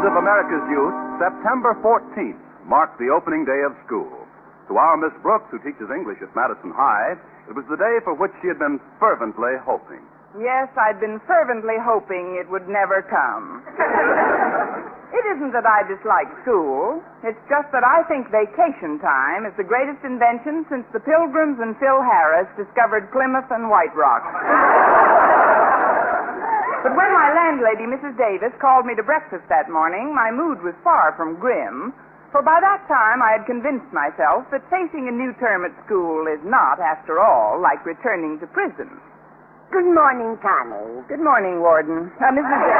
of America's youth, September 14th marked the opening day of school. To our Miss Brooks, who teaches English at Madison High, it was the day for which she had been fervently hoping. Yes, I'd been fervently hoping it would never come. It isn't that I dislike school. It's just that I think vacation time is the greatest invention since the Pilgrims and Phil Harris discovered Plymouth and White Rock. But when my landlady, Mrs. Davis, called me to breakfast that morning, my mood was far from grim, for by that time I had convinced myself that facing a new term at school is not, after all, like returning to prison. Good morning, Connie. Good morning, Warden. Mrs. Davis.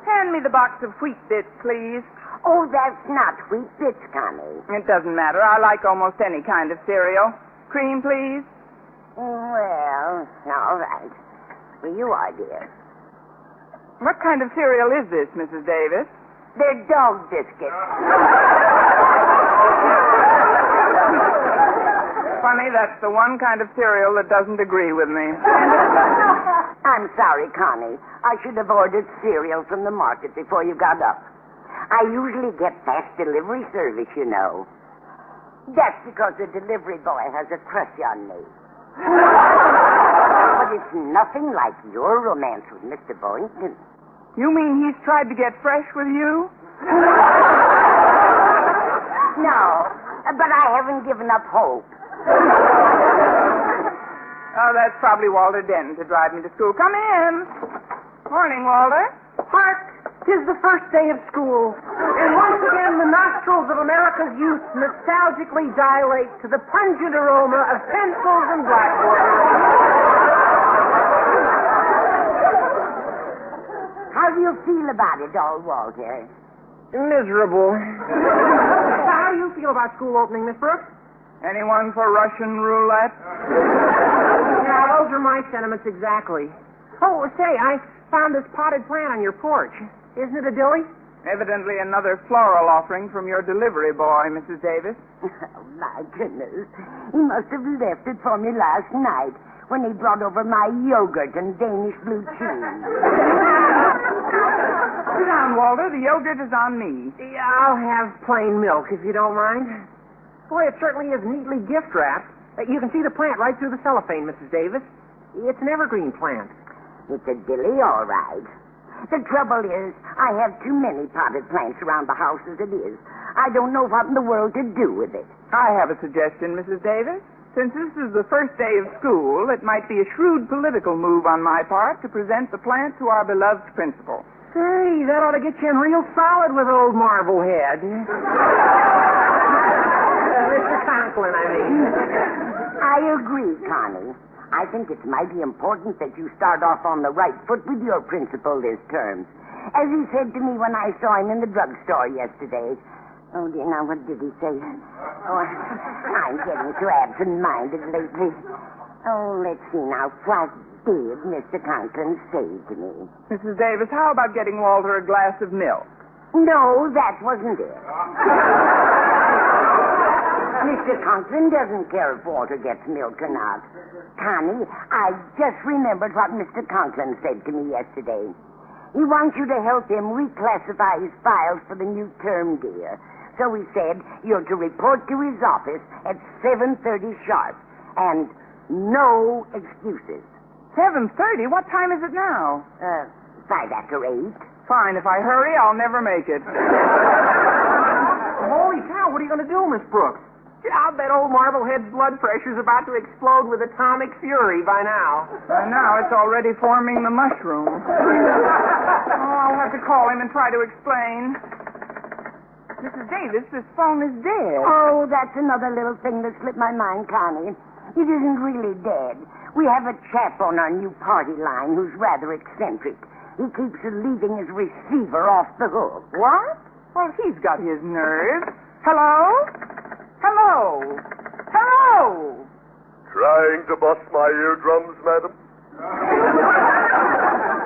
Hand me the box of wheat bits, please. Oh, that's not wheat bits, Connie. It doesn't matter. I like almost any kind of cereal. Cream, please. Well, all right. Well, you are, dear. What kind of cereal is this, Mrs. Davis? They're dog biscuits. Funny, that's the one kind of cereal that doesn't agree with me. I'm sorry, Connie. I should have ordered cereal from the market before you got up. I usually get fast delivery service, you know. That's because the delivery boy has a crush on me. But it's nothing like your romance with Mr. Boynton. You mean he's tried to get fresh with you? No, but I haven't given up hope. Oh, that's probably Walter Denton to drive me to school. Come in. Morning, Walter. Hark! 'Tis the first day of school, and once again the nostrils of America's youth nostalgically dilate to the pungent aroma of pencils and blackboards. How do you feel about it all, Walter? Miserable. How do you feel about school opening, Miss Brooks? Anyone for Russian roulette? Yeah, those are my sentiments exactly. Oh, say, I found this potted plant on your porch. Isn't it a dilly? Evidently another floral offering from your delivery boy, Mrs. Davis. Oh, my goodness. He must have left it for me last night when he brought over my yogurt and Danish blue cheese. Sit down, Walter. The yogurt is on me. Yeah, I'll have plain milk, if you don't mind. Boy, it certainly is neatly gift wrapped. You can see the plant right through the cellophane, Mrs. Davis. It's an evergreen plant. It's a dilly, all right. The trouble is, I have too many potted plants around the house as it is. I don't know what in the world to do with it. I have a suggestion, Mrs. Davis. Since this is the first day of school, it might be a shrewd political move on my part to present the plant to our beloved principal. Say, that ought to get you in real solid with old Marblehead. Mr. Conklin, I mean. I agree, Connie. I think it's mighty important that you start off on the right foot with your principal this term. As he said to me when I saw him in the drugstore yesterday. Oh, dear, now, what did he say? Oh, I'm getting so absent-minded lately. Oh, let's see now. What did Mr. Conklin say to me? Mrs. Davis, how about getting Walter a glass of milk? No, that wasn't it. Mr. Conklin doesn't care if Walter gets milk or not. Connie, I just remembered what Mr. Conklin said to me yesterday. He wants you to help him reclassify his files for the new term, dear. So he said you're to report to his office at 7:30 sharp. And no excuses. 7:30? What time is it now? 8:05. Fine. If I hurry, I'll never make it. Holy cow, what are you going to do, Miss Brooks? I'll bet old Marblehead's blood pressure's about to explode with atomic fury by now. By now, it's already forming the mushroom. I'll have to call him and try to explain. Mrs. Davis, this phone is dead. Oh, that's another little thing that slipped my mind, Connie. It isn't really dead. We have a chap on our new party line who's rather eccentric. He keeps leaving his receiver off the hook. What? Well, he's got his nerve. Hello? Hello? Hello? Trying to bust my eardrums, madam?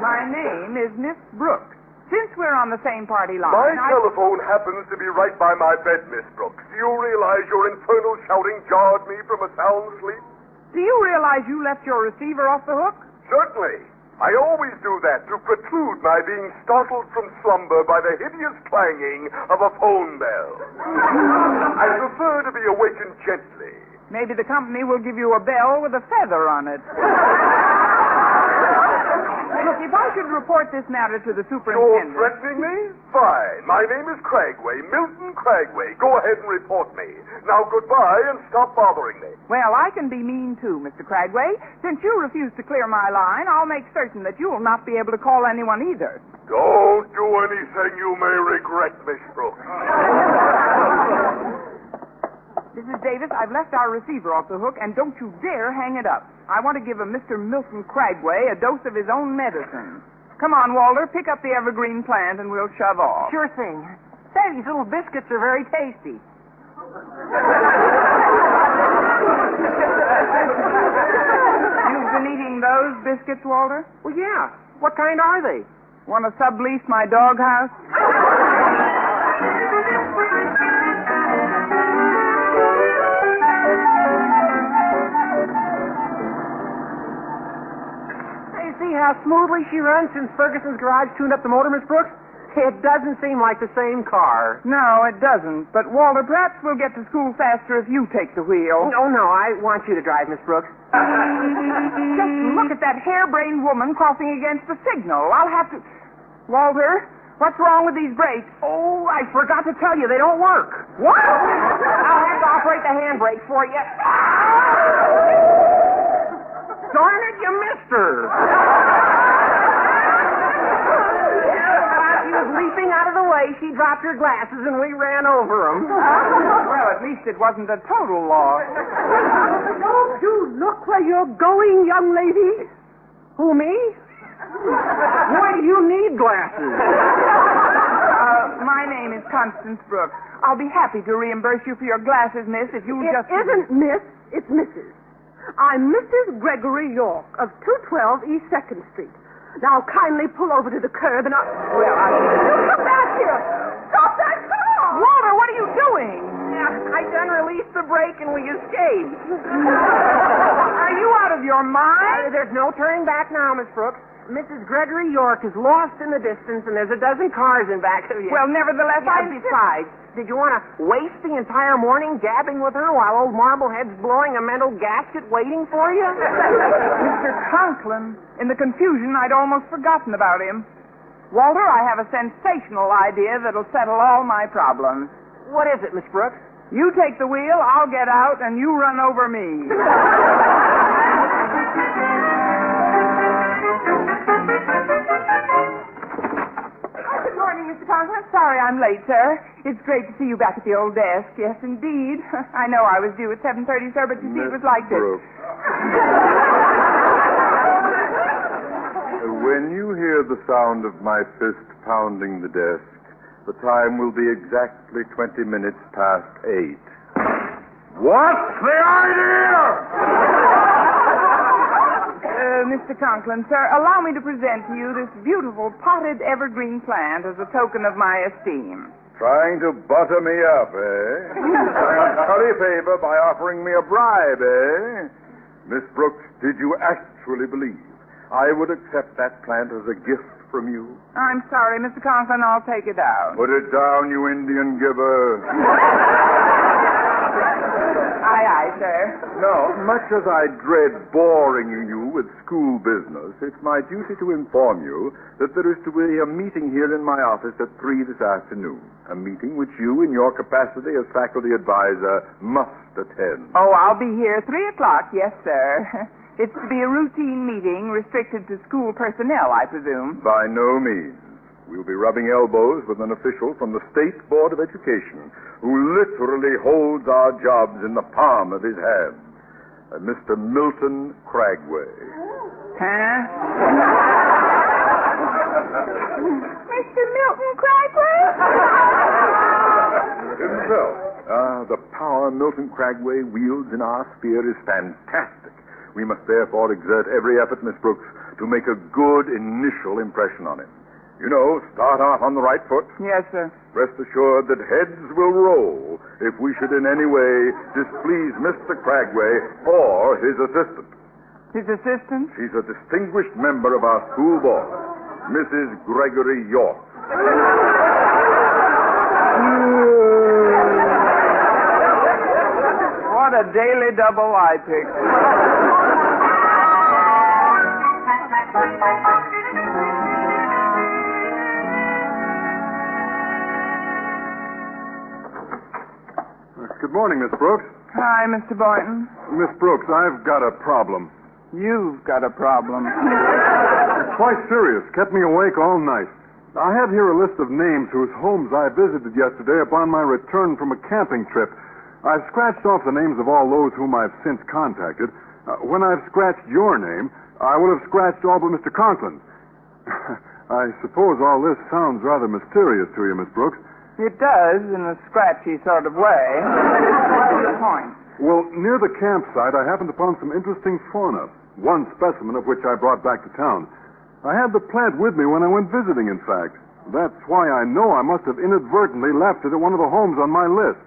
My name is Miss Brooks. Since we're on the same party line... My telephone happens to be right by my bed, Miss Brooks. Do you realize your infernal shouting jarred me from a sound sleep? Do you realize you left your receiver off the hook? Certainly. I always do that to preclude my being startled from slumber by the hideous clanging of a phone bell. I prefer to be awakened gently. Maybe the company will give you a bell with a feather on it. Look, if I should report this matter to the You're superintendent... threatening me? Fine. My name is Cragway, Milton Cragway. Go ahead and report me. Now, goodbye, and stop bothering me. Well, I can be mean, too, Mr. Cragway. Since you refuse to clear my line, I'll make certain that you will not be able to call anyone either. Don't do anything you may regret, Miss Brooks. Mrs. Davis, I've left our receiver off the hook, and don't you dare hang it up. I want to give a Mr. Milton Cragway a dose of his own medicine. Come on, Walter, pick up the evergreen plant, and we'll shove off. Sure thing. Say, these little biscuits are very tasty. You've been eating those biscuits, Walter? Well, yeah. What kind are they? Want to sublease my doghouse? See how smoothly she runs since Ferguson's garage tuned up the motor, Miss Brooks? It doesn't seem like the same car. No, it doesn't. But, Walter, perhaps we'll get to school faster if you take the wheel. Oh, no, I want you to drive, Miss Brooks. Just look at that harebrained woman crossing against the signal. I'll have to... Walter, what's wrong with these brakes? Oh, I forgot to tell you, they don't work. What? I'll have to operate the handbrake for you. Darn it, you missed her. While she was leaping out of the way, she dropped her glasses and we ran over them. Well, at least it wasn't a total loss. Don't you look where you're going, young lady? Who, me? Why do you need glasses? My name is Constance Brooks. I'll be happy to reimburse you for your glasses, miss, if you'll just... It isn't Miss, it's Mrs. I'm Mrs. Gregory York of 212 East 2nd Street. Now kindly pull over to the curb and Come back here! Stop that car! Walter, what are you doing? I done released the brake and we escaped. Are you out of your mind? There's no turning back now, Miss Brooks. Mrs. Gregory York is lost in the distance, and there's a dozen cars in back of you. Well, nevertheless, Besides, did you want to waste the entire morning gabbing with her while old Marblehead's blowing a mental gasket waiting for you? Mr. Conklin, in the confusion, I'd almost forgotten about him. Walter, I have a sensational idea that'll settle all my problems. What is it, Miss Brooks? You take the wheel, I'll get out, and you run over me. Good morning, Mr. Conklin. Sorry I'm late, sir. It's great to see you back at the old desk. Yes, indeed. I know I was due at 7:30, sir, but you see, it was like this. When you hear the sound of my fist pounding the desk, the time will be exactly 20 minutes past 8. What's the idea? Mr. Conklin, sir, allow me to present to you this beautiful potted evergreen plant as a token of my esteem. Trying to butter me up, eh? Trying to curry favor by offering me a bribe, eh? Miss Brooks, did you actually believe I would accept that plant as a gift from you? I'm sorry, Mr. Conklin, I'll take it out. Put it down, you Indian giver. Aye, aye, sir. Now, much as I dread boring you with school business, it's my duty to inform you that there is to be a meeting here in my office at 3 this afternoon. A meeting which you, in your capacity as faculty advisor, must attend. Oh, I'll be here 3 o'clock, yes, sir. It's to be a routine meeting restricted to school personnel, I presume. By no means. We'll be rubbing elbows with an official from the State Board of Education who literally holds our jobs in the palm of his hand. Mr. Milton Cragway. Huh? Mr. Milton Cragway? Himself. The power Milton Cragway wields in our sphere is fantastic. We must therefore exert every effort, Miss Brooks, to make a good initial impression on him. You know, start off on the right foot. Yes, sir. Rest assured that heads will roll if we should in any way displease Mr. Cragway or his assistant. His assistant? She's a distinguished member of our school board, Mrs. Gregory York. What a daily double I picked. Good morning, Miss Brooks. Hi, Mr. Boynton. Miss Brooks, I've got a problem. You've got a problem. It's quite serious. Kept me awake all night. I have here a list of names whose homes I visited yesterday upon my return from a camping trip. I've scratched off the names of all those whom I've since contacted. When I've scratched your name, I will have scratched all but Mr. Conklin. I suppose all this sounds rather mysterious to you, Miss Brooks. It does, in a scratchy sort of way. What's the point? Well, near the campsite, I happened upon some interesting fauna, one specimen of which I brought back to town. I had the plant with me when I went visiting, in fact. That's why I know I must have inadvertently left it at one of the homes on my list.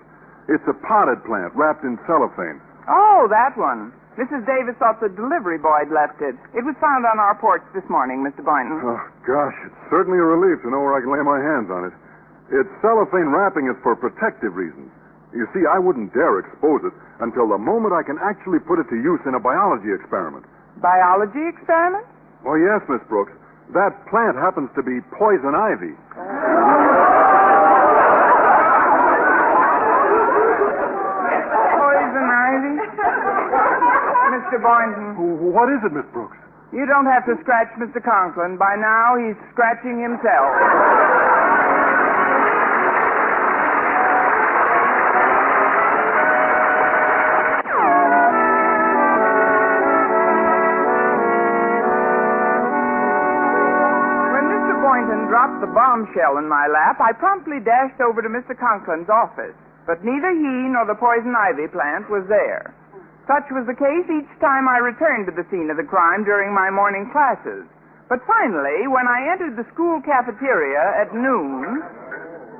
It's a potted plant wrapped in cellophane. Oh, that one. Mrs. Davis thought the delivery boy had left it. It was found on our porch this morning, Mr. Boynton. Oh, gosh, it's certainly a relief to know where I can lay my hands on it. Its cellophane wrapping is for protective reasons. You see, I wouldn't dare expose it until the moment I can actually put it to use in a biology experiment. Biology experiment? Oh, yes, Miss Brooks. That plant happens to be poison ivy. Poison ivy? Mr. Boynton. What is it, Miss Brooks? You don't have to scratch Mr. Conklin. By now, he's scratching himself. Dropped the bombshell in my lap, I promptly dashed over to Mr. Conklin's office. But neither he nor the poison ivy plant was there. Such was the case each time I returned to the scene of the crime during my morning classes. But finally, when I entered the school cafeteria at noon,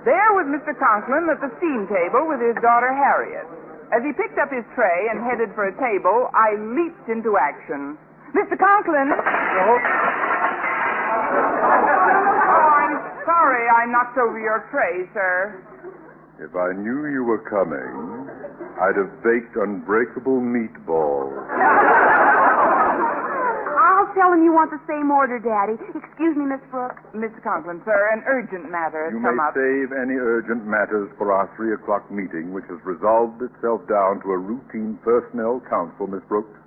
there was Mr. Conklin at the steam table with his daughter Harriet. As he picked up his tray and headed for a table, I leaped into action. Mr. Conklin! Sorry, I knocked over your tray, sir. If I knew you were coming, I'd have baked unbreakable meatballs. I'll tell him you want the same order, Daddy. Excuse me, Miss Brooks. Mr. Conklin, sir, an urgent matter has You come may up. save any urgent matters for our 3 o'clock meeting, which has resolved itself down to a routine personnel council, Miss Brooks.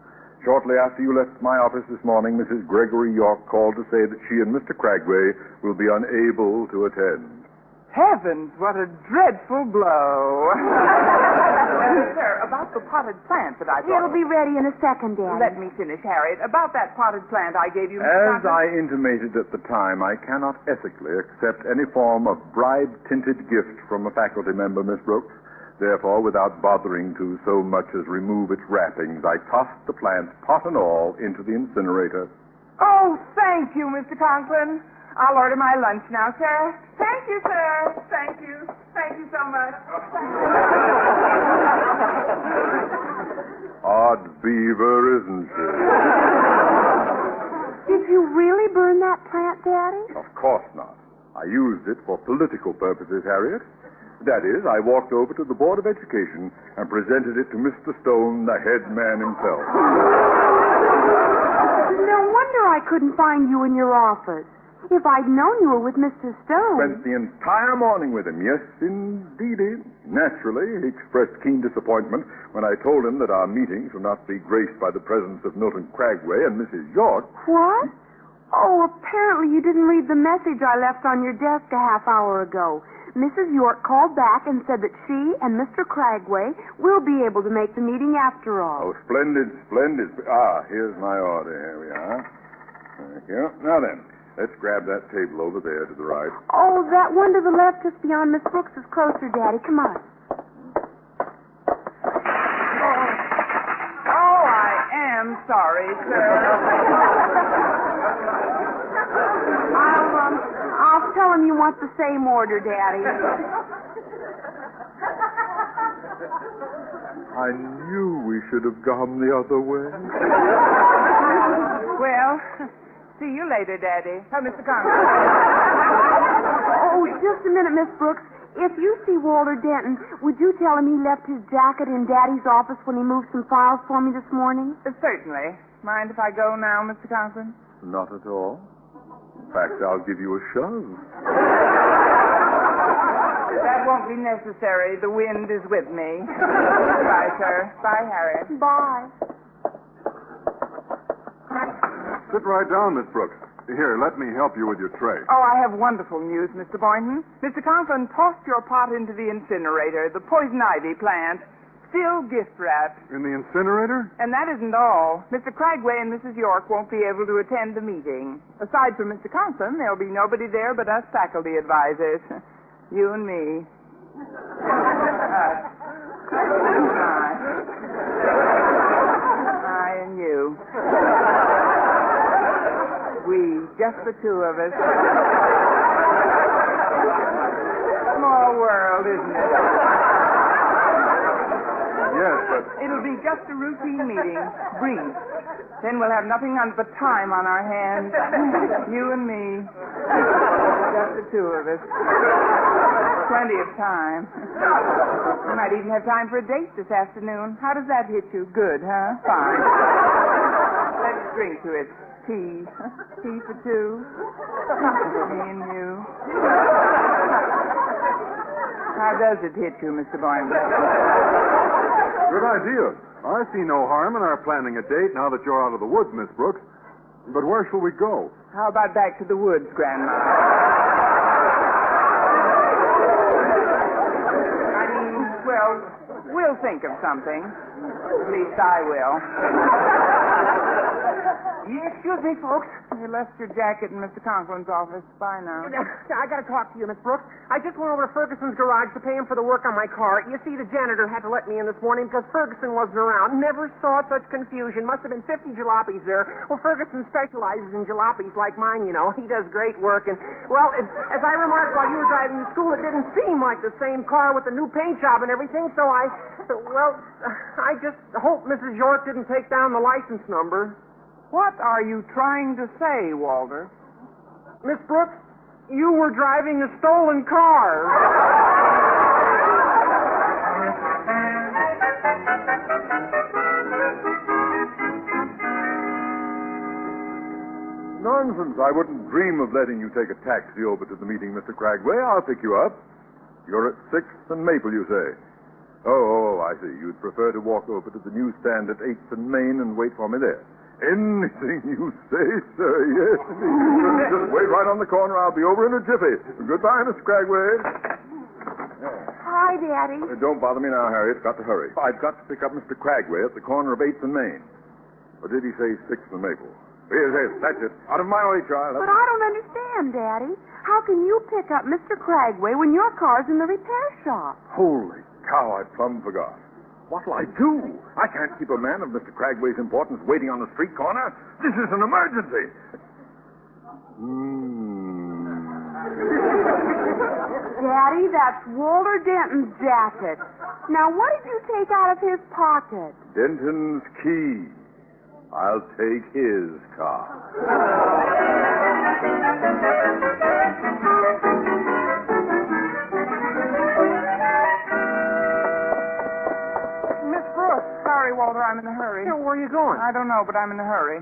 Shortly after you left my office this morning, Mrs. Gregory York called to say that she and Mr. Cragway will be unable to attend. Heavens, what a dreadful blow. Sir, about the potted plant that I brought. It'll be ready in a second, Daddy. Let me finish, Harriet. About that potted plant I gave you, Mr. As Conklin. I intimated at the time, I cannot ethically accept any form of bribe-tinted gift from a faculty member, Miss Brooks. Therefore, without bothering to so much as remove its wrappings, I tossed the plant, pot and all, into the incinerator. Oh, thank you, Mr. Conklin. I'll order my lunch now, sir. Thank you, sir. Thank you. Thank you so much. Odd beaver, isn't it? Did you really burn that plant, Daddy? Of course not. I used it for political purposes, Harriet. That is, I walked over to the Board of Education and presented it to Mr. Stone, the head man himself. No wonder I couldn't find you in your office. If I'd known you were with Mr. Stone. Spent the entire morning with him, yes, indeedy. Naturally, he expressed keen disappointment when I told him that our meeting should not be graced by the presence of Milton Cragway and Mrs. York. What? Oh, apparently you didn't read the message I left on your desk a half hour ago. Mrs. York called back and said that she and Mr. Cragway will be able to make the meeting after all. Oh, splendid, splendid. Here's my order. Here we are. Thank you. Now then, let's grab that table over there to the right. Oh, that one to the left just beyond Miss Brooks is closer, Daddy. Come on. Oh, I am sorry, sir. I'll tell him you want the same order, Daddy. I knew we should have gone the other way. Well, see you later, Daddy. Mr. Conklin. Oh, just a minute, Miss Brooks. If you see Walter Denton, would you tell him he left his jacket in Daddy's office when he moved some files for me this morning? Certainly. Mind if I go now, Mr. Conklin? Not at all. In fact, I'll give you a shove. That won't be necessary. The wind is with me. Bye, sir. Bye, Harriet. Bye. Sit right down, Miss Brooks. Here, let me help you with your tray. Oh, I have wonderful news, Mr. Boynton. Mr. Conklin tossed your pot into the incinerator, the poison ivy plant, still gift wrapped. In the incinerator? And that isn't all. Mr. Cragway and Mrs. York won't be able to attend the meeting. Aside from Mr. Conklin, there'll be nobody there but us faculty advisors. You and me. I and you. We, just the two of us. Small world, isn't it? Yes, but... It'll be just a routine meeting. Brief. Then we'll have nothing but time on our hands. You and me. Just the two of us. Plenty of time. We might even have time for a date this afternoon. How does that hit you? Good, huh? Fine. Let's drink to it. Tea. Tea for two. Me and you. How does it hit you, Mr. Boynton? Good idea. I see no harm in our planning a date now that you're out of the woods, Miss Brooks. But where shall we go? How about back to the woods, Grandma? I mean, well, we'll think of something. At least I will. Excuse me, folks. You left your jacket in Mr. Conklin's office. Bye now. I gotta talk to you, Miss Brooks. I just went over to Ferguson's garage to pay him for the work on my car. You see, the janitor had to let me in this morning because Ferguson wasn't around. Never saw such confusion. Must have been 50 jalopies there. Well, Ferguson specializes in jalopies like mine, you know. He does great work. And, well, as I remarked while you were driving to school, it didn't seem like the same car with the new paint job and everything, so I just hope Mrs. York didn't take down the license number. What are you trying to say, Walter? Miss Brooks, you were driving a stolen car. Nonsense. I wouldn't dream of letting you take a taxi over to the meeting, Mr. Cragway. I'll pick you up. You're at 6th and Maple, you say? Oh, I see. You'd prefer to walk over to the newsstand at 8th and Main and wait for me there. Anything you say, sir, yes. Just wait right on the corner. I'll be over in a jiffy. Goodbye, Miss Cragway. Hi, Daddy. Don't bother me now, Harriet. Got to hurry. I've got to pick up Mr. Cragway at the corner of 8th and Main. Or did he say 6th and Maple? Yes, that's it. Out of my way, child. But I don't understand, Daddy. How can you pick up Mr. Cragway when your car's in the repair shop? Holy cow, I plumb forgot. What'll I do? I can't keep a man of Mr. Cragway's importance waiting on the street corner. This is an emergency. Daddy, that's Walter Denton's jacket. Now, what did you take out of his pocket? Denton's key. I'll take his car. Sorry, Walter, I'm in a hurry. Yeah, where are you going? I don't know, but I'm in a hurry.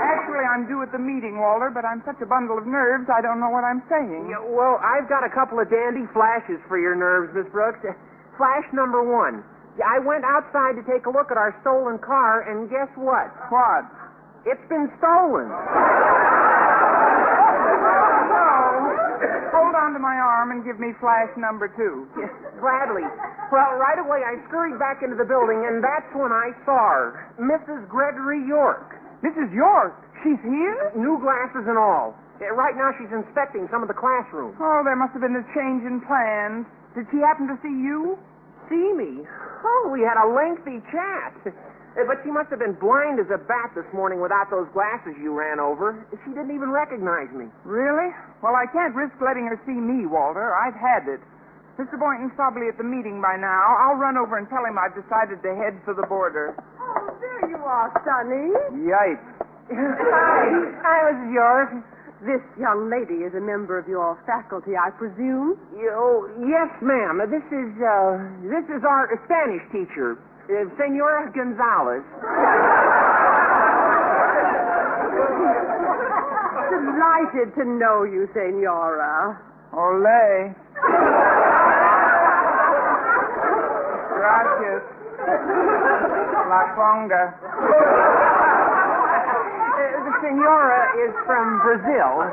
Actually, I'm due at the meeting, Walter, but I'm such a bundle of nerves, I don't know what I'm saying. Yeah, well, I've got a couple of dandy flashes for your nerves, Miss Brooks. Flash number 1. I went outside to take a look at our stolen car, and guess what? What? It's been stolen. Hold on to my arm and give me flash number 2. Yes, gladly. Well, right away I scurried back into the building, and that's when I saw her, Mrs. Gregory York. Mrs. York? She's here? New glasses and all. Right now she's inspecting some of the classrooms. Oh, there must have been a change in plans. Did she happen to see you? See me? Oh, we had a lengthy chat. But she must have been blind as a bat this morning without those glasses you ran over. She didn't even recognize me. Really? Well, I can't risk letting her see me, Walter. I've had it. Mr. Boynton's probably at the meeting by now. I'll run over and tell him I've decided to head for the border. there you are, Sonny. Yipes. Hi, Mrs. York. This young lady is a member of your faculty, I presume. Yes, ma'am. This is our Spanish teacher, Senora Gonzalez. Delighted to know you, Senora. Ole. Gracias. La conga. The senora is from Brazil.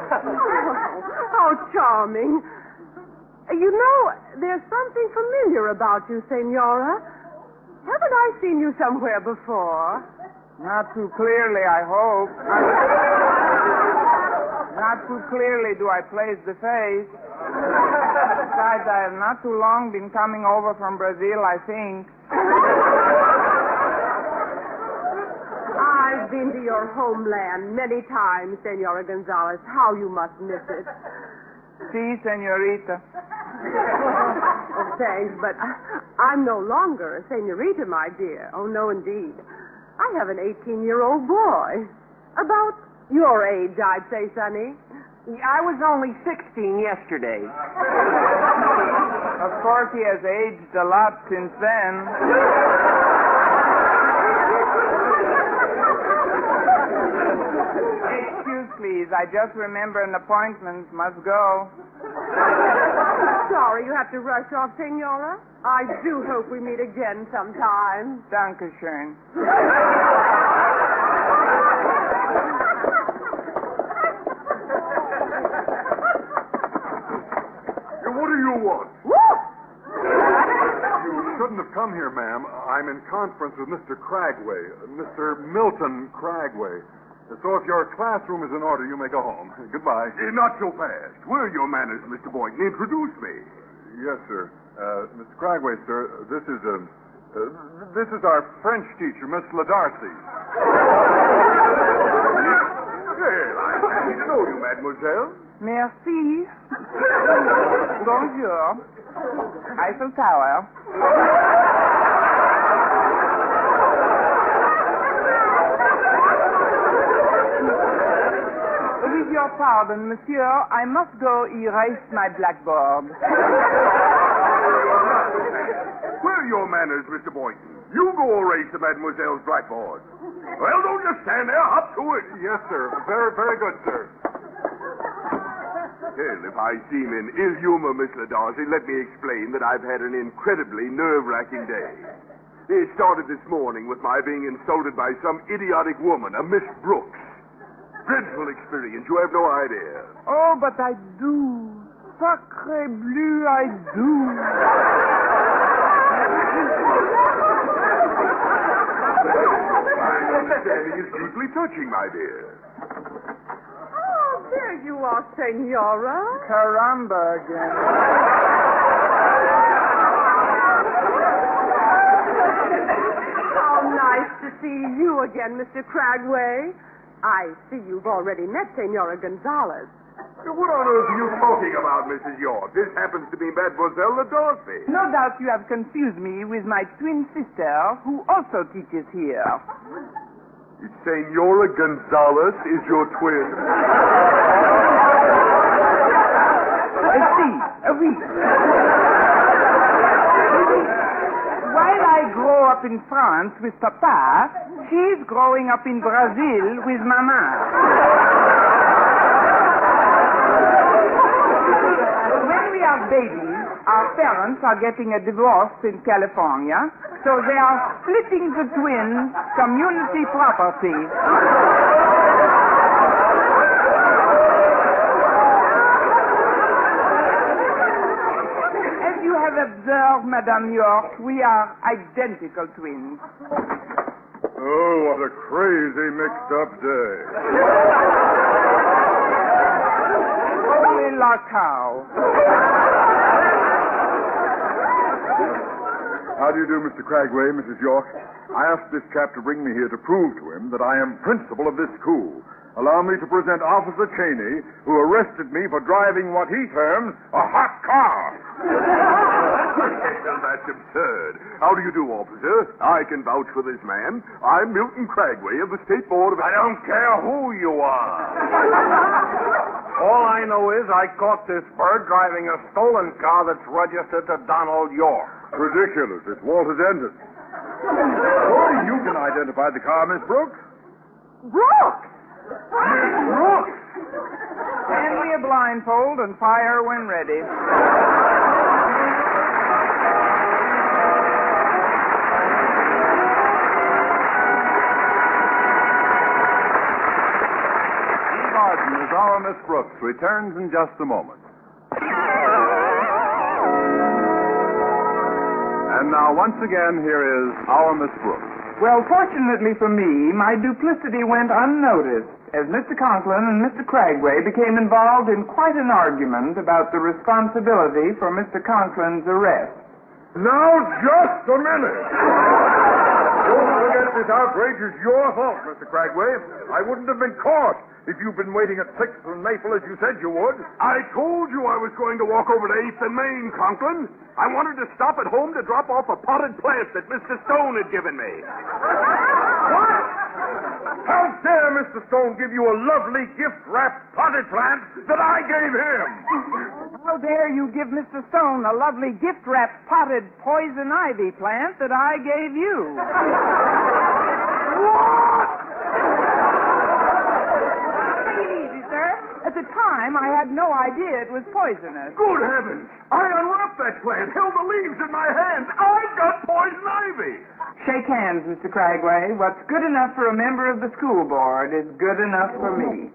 How charming. You know, there's something familiar about you, Senora. Haven't I seen you somewhere before? Not too clearly, I hope. Not too clearly do I place the face. Besides, I have not too long been coming over from Brazil, I think. I've been to your homeland many times, Senora Gonzalez. How you must miss it. Si, senorita. Oh, thanks, but I'm no longer a senorita, my dear. Oh, no, indeed. I have an 18-year-old boy. About your age, I'd say, Sonny. I was only 16 yesterday. Of course, he has aged a lot since then. Excuse, please. I just remember an appointment. Must go. Sorry you have to rush off, Senora. I do hope we meet again sometime. Dankeschön. What do you want? You shouldn't have come here, ma'am. I'm in conference with Mr. Cragway, Mr. Milton Cragway. So if your classroom is in order, you may go home. Goodbye. Not so fast. Where are your manners, Mr. Boynton? Introduce me. Yes, sir. Mr. Cragway, sir, this is our French teacher, Miss LaDarcy. Well, I'm happy to know you, mademoiselle. Merci. Bonjour. Eiffel Tower. With your pardon, monsieur, I must go erase my blackboard. Where are your manners, Mr. Boynton? You go erase the mademoiselle's blackboard. Well, don't just stand there. Hop to it. Yes, sir. Very, very good, sir. Well, if I seem in ill humor, Miss LaDarcy, let me explain that I've had an incredibly nerve-wracking day. It started this morning with my being insulted by some idiotic woman, a Miss Brooks. Dreadful experience. You have no idea. Oh, but I do. Sacre bleu, I do. My understanding is deeply touching, my dear. Oh, there you are, Senora. Caramba again. How nice to see you again, Mr. Cragway. I see you've already met Senora Gonzalez. What on earth are you talking about, Mrs. York? This happens to be Mademoiselle LaDarcy. No doubt you have confused me with my twin sister, who also teaches here. Senora Gonzalez is your twin. Oui. While I grow up in France with Papa, she's growing up in Brazil with Mama. When we are babies, our parents are getting a divorce in California, so they are splitting the twins' community property. As you have observed, Madame York, we are identical twins. Oh, what a crazy mixed-up day. Holy la cow. How do you do, Mr. Cragway, Mrs. York? I asked this chap to bring me here to prove to him that I am principal of this school. Allow me to present Officer Cheney, who arrested me for driving what he terms a hot car. Well, that's absurd. How do you do, officer? I can vouch for this man. I'm Milton Cragway of the State Board of... I don't care who you are. All I know is I caught this bird driving a stolen car that's registered to Donald York. Ridiculous. It's Walter Denton. Only you can identify the car, Miss Brooks. Brooks! Miss Brooks! Hand me a blindfold and fire when ready. Eve Arden as our Miss Brooks returns in just a moment. And now, once again, here is our Miss Brooks. Well, fortunately for me, my duplicity went unnoticed as Mr. Conklin and Mr. Cragway became involved in quite an argument about the responsibility for Mr. Conklin's arrest. Now, just a minute. Don't forget this outrage is your fault, Mr. Cragway. I wouldn't have been caught if you'd been waiting at 6th and Maple as you said you would. I told you I was going to walk over to 8th and Main, Conklin. I wanted to stop at home to drop off a potted plant that Mr. Stone had given me. What? How dare Mr. Stone give you a lovely gift-wrapped potted plant that I gave him? How dare you give Mr. Stone a lovely gift-wrapped potted poison ivy plant that I gave you? What? Take it easy, sir. At the time, I had no idea it was poisonous. Good heavens! I unwrapped that plant, held the leaves in my hands. I've got poison ivy. Shake hands, Mr. Cragway. What's good enough for a member of the school board is good enough for me.